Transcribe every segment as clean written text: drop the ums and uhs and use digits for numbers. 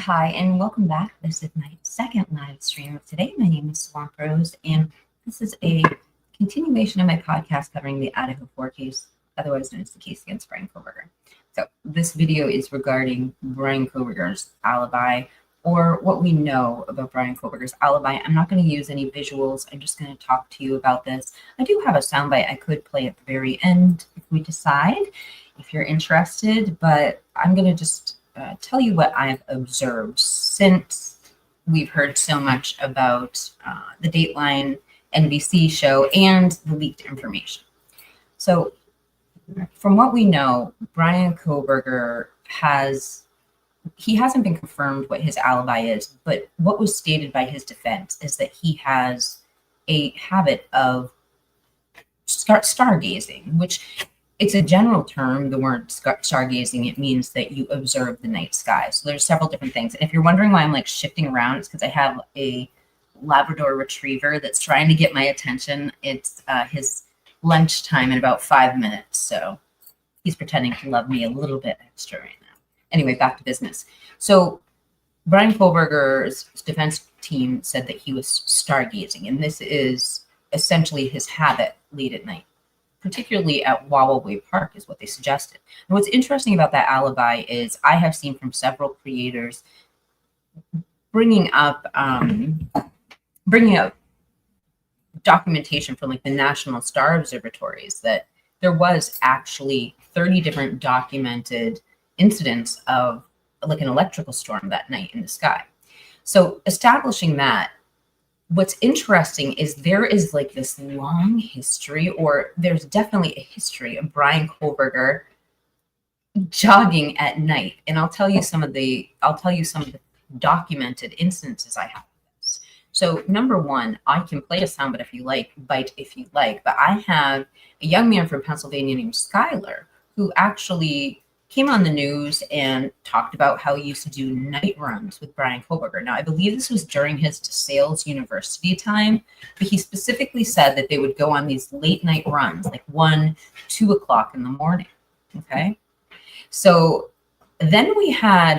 Hi, and welcome back. This is my second live stream of today. My name is Swamp Rose, and this is a continuation of my podcast covering the Attica 4 case, otherwise known as the case against Bryan Kohberger. So this video is regarding Bryan Kohberger's alibi, or what we know about Bryan Kohberger's alibi. I'm not going to use any visuals. I'm just going to talk to you about this. I do have a soundbite I could play at the very end if we decide, if you're interested, but I'm going to just tell you what I've observed since we've heard so much about the Dateline NBC show and the leaked information. So from what we know, Bryan Kohberger hasn't been confirmed what his alibi is, but what was stated by his defense is that he has a habit of stargazing, which it's a general term, the word stargazing. It means that you observe the night sky. So there's several different things. And if you're wondering why I'm like shifting around, it's because I have a Labrador retriever that's trying to get my attention. It's his lunchtime in about 5 minutes. So he's pretending to love me a little bit extra right now. Anyway, back to business. So Bryan Kohberger's defense team said that he was stargazing, and this is essentially his habit late at night, particularly at Wawaway Park, is what they suggested. And what's interesting about that alibi is I have seen from several creators bringing up documentation from like the National Star Observatories that there was actually 30 different documented incidents of like an electrical storm that night in the sky. So establishing that, what's interesting is there is like this long history, or there's definitely a history of Bryan Kohberger jogging at night. And I'll tell you some of the documented instances I have of this. So number one, I can play a sound if you like, but I have a young man from Pennsylvania named Skylar who actually came on the news and talked about how he used to do night runs with Bryan Kohberger. Now, I believe this was during his DeSales University time, but he specifically said that they would go on these late night runs, like 1, 2 o'clock in the morning. Okay. So then we had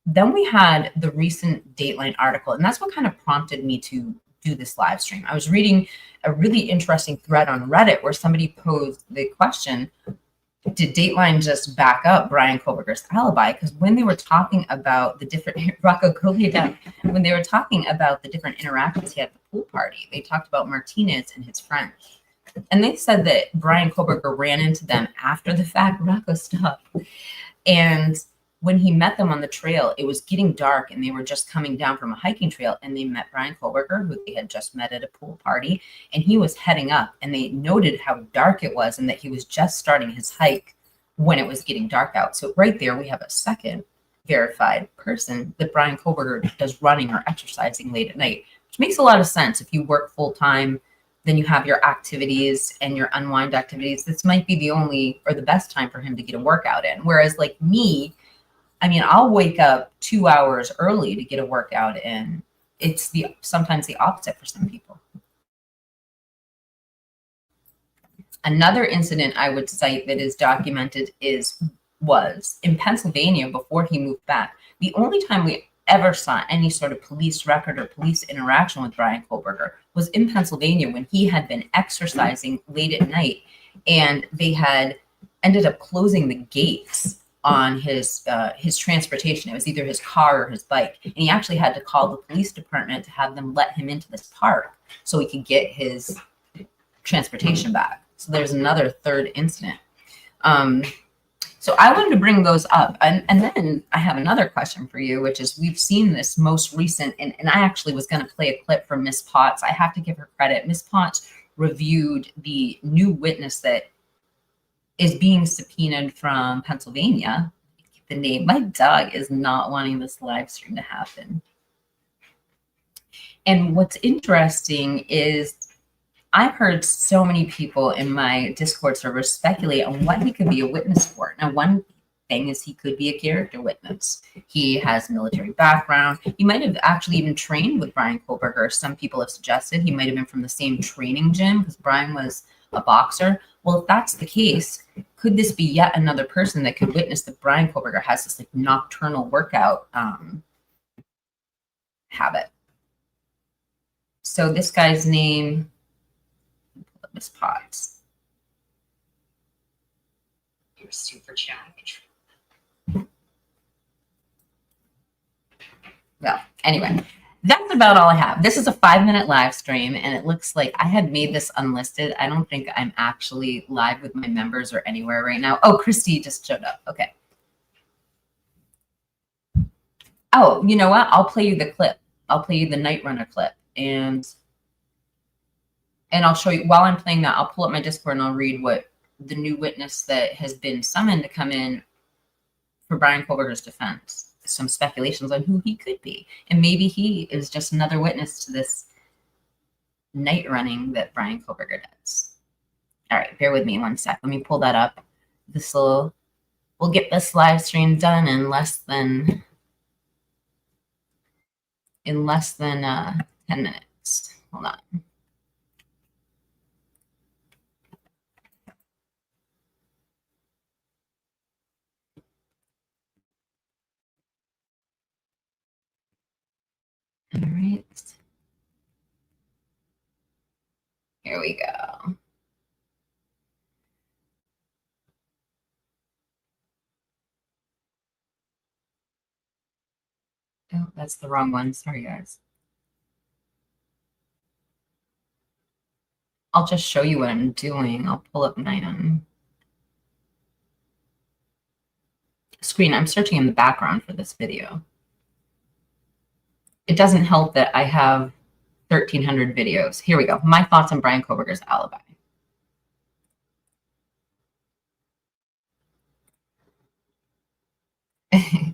the recent Dateline article, and that's what kind of prompted me to do this live stream. I was reading a really interesting thread on Reddit where somebody posed the question, did Dateline just back up Bryan Kohberger's alibi? Because when they were talking about the different when they were talking about the different interactions he had at the pool party, they talked about Martinez and his friends, and they said that Bryan Kohberger ran into them after the fact. Rocco, stop. And when he met them on the trail, it was getting dark, and they were just coming down from a hiking trail, and they met Bryan Kohberger, who they had just met at a pool party, and he was heading up, and they noted how dark it was and that he was just starting his hike when it was getting dark out. So right there, we have a second verified person that Bryan Kohberger does running or exercising late at night, which makes a lot of sense. If you work full time, then you have your activities and your unwind activities. This might be the only or the best time for him to get a workout in. Whereas like me, I mean, I'll wake up 2 hours early to get a workout in. It's sometimes the opposite for some people. Another incident I would cite that is documented was in Pennsylvania before he moved back. The only time we ever saw any sort of police record or police interaction with Bryan Kohberger was in Pennsylvania when he had been exercising late at night, and they had ended up closing the gates on his transportation. It was either his car or his bike, and he actually had to call the police department to have them let him into this park so he could get his transportation back. So there's another third incident. So I wanted to bring those up, and then I have another question for you, which is we've seen this most recent, and I actually was going to play a clip from Miss Potts. I have to give her credit. Miss Potts reviewed the new witness that is being subpoenaed from Pennsylvania. The name, my dog is not wanting this live stream to happen. And what's interesting is I've heard so many people in my Discord server speculate on what he could be a witness for. Now, one thing is he could be a character witness. He has military background. He might have actually even trained with Bryan Kohberger. Some people have suggested he might have been from the same training gym because Bryan was a boxer. Well, if that's the case, could this be yet another person that could witness that Bryan Kohberger has this like nocturnal workout habit? So this guy's name, Miss Potts. Your super challenge. Well, anyway, that's about all I have. This is a 5-minute live stream, and it looks like I had made this unlisted. I don't think I'm actually live with my members or anywhere right now. Oh, Christy just showed up. Okay. Oh, you know what? I'll play you the clip. I'll play you the Night Runner clip, and I'll show you while I'm playing that. I'll pull up my Discord and I'll read what the new witness that has been summoned to come in for Bryan Kohberger's defense. Some speculations on who he could be, and maybe he is just another witness to this night running that Bryan Kohberger does. All right, bear with me 1 sec. Let me pull that up. We'll get this live stream done in less than 10 minutes. Hold on. All right. Here we go. Oh, that's the wrong one. Sorry, guys. I'll just show you what I'm doing. I'll pull up my screen. I'm searching in the background for this video. It doesn't help that I have 1,300 videos. Here we go. My thoughts on Bryan Kohberger's Alibi. All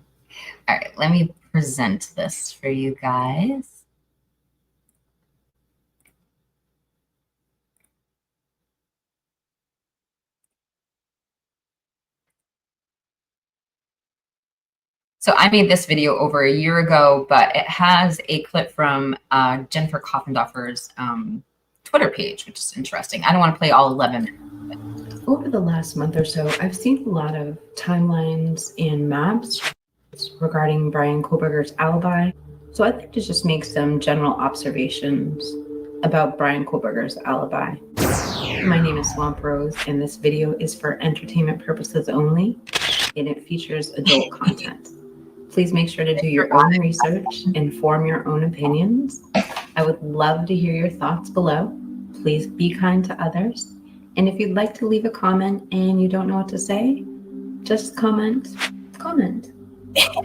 right, let me present this for you guys. So I made this video over a year ago, but it has a clip from Jennifer Koffendorfer's Twitter page, which is interesting. I don't want to play all 11 minutes. Over the last month or so, I've seen a lot of timelines and maps regarding Bryan Kohberger's Alibi. So I'd like to just make some general observations about Bryan Kohberger's Alibi. My name is Swamp Rose, and this video is for entertainment purposes only, and it features adult content. Please make sure to do your own research and form your own opinions. I would love to hear your thoughts below. Please be kind to others. And if you'd like to leave a comment and you don't know what to say, just comment.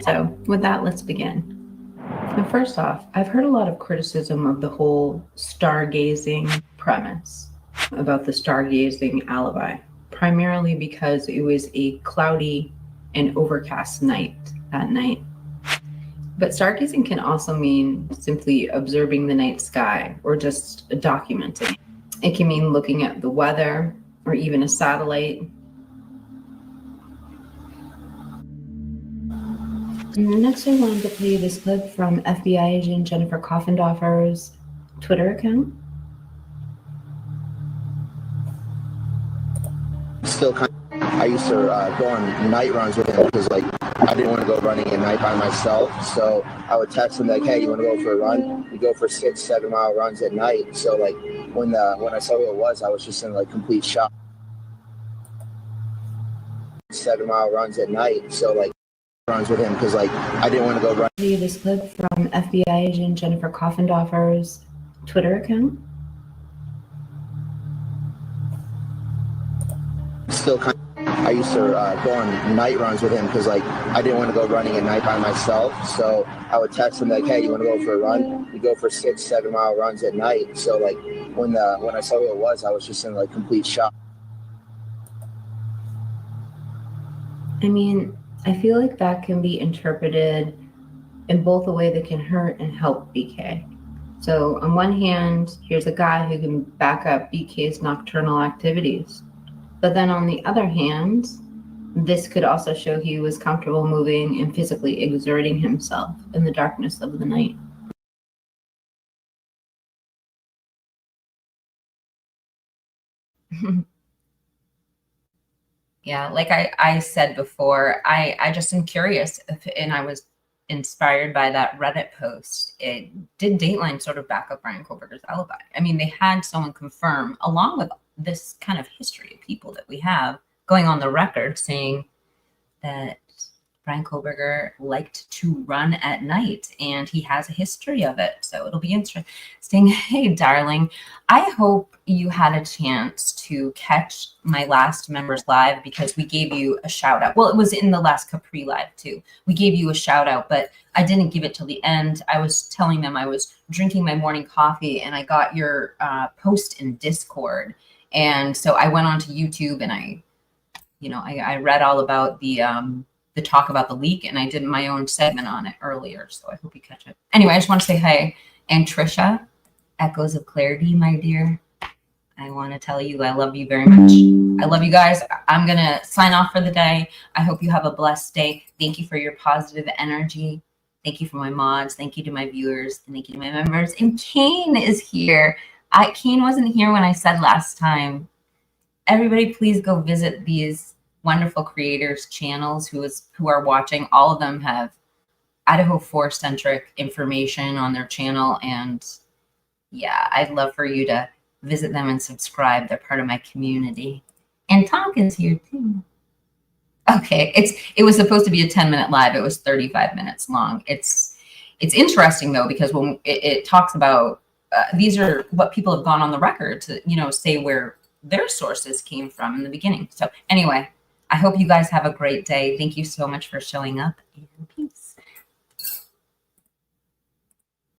So with that, let's begin. Now, first off, I've heard a lot of criticism of the whole stargazing premise about the stargazing alibi, primarily because it was a cloudy and overcast night at night. But stargazing can also mean simply observing the night sky or just documenting. It can mean looking at the weather or even a satellite. Next, I wanted to play this clip from FBI agent Jennifer Koffendorfer's Twitter account. I used to go on night runs with him because I didn't want to go running at night by myself. So I would text him like, "Hey, you want to go for a run?" We go for 6-7 mile runs at night. So when I saw who it was, I was just in complete shock. 7-mile runs at night. So runs with him because I didn't want to go run. This clip from FBI agent Jennifer Koffendorfer's Twitter account. I used to go on night runs with him because I didn't want to go running at night by myself. So I would text him like, "Hey, you want to go for a run?" We go for 6-7 mile runs at night. So when I saw who it was, I was just in complete shock. I mean, I feel like that can be interpreted in both a way that can hurt and help BK. So on one hand, here's a guy who can back up BK's nocturnal activities. But then on the other hand, this could also show he was comfortable moving and physically exerting himself in the darkness of the night. Yeah, like I said before, I just am curious if, and I was inspired by that Reddit post. It did Dateline sort of back up Bryan Kohberger's alibi? I mean, they had someone confirm, along with this kind of history of people that we have going on the record saying that Bryan Kohberger liked to run at night and he has a history of it. So it'll be interesting. Hey, darling, I hope you had a chance to catch my last members live because we gave you a shout out. Well, it was in the last Capri live too. We gave you a shout out, but I didn't give it till the end. I was telling them I was drinking my morning coffee and I got your post in Discord. And so I went onto YouTube and I read all about the talk about the leak, and I did my own segment on it earlier, so I hope you catch it. Anyway, I just want to say hi. And Trisha, Echoes of Clarity, my dear, I want to tell you I love you very much. I love you guys. I'm going to sign off for the day. I hope you have a blessed day. Thank you for your positive energy. Thank you for my mods. Thank you to my viewers. And thank you to my members. And Kane is here. Kane wasn't here when I said last time. Everybody, please go visit these wonderful creators channels who are watching. All of them have Idaho 4 centric information on their channel, and yeah, I'd love for you to visit them and subscribe. They're part of my community. And Tonkin's here too. Okay, it was supposed to be a 10-minute live. It was 35 minutes long. It's interesting though, because when it talks about these are what people have gone on the record to say where their sources came from in the beginning. So anyway, I hope you guys have a great day. Thank you so much for showing up, and peace.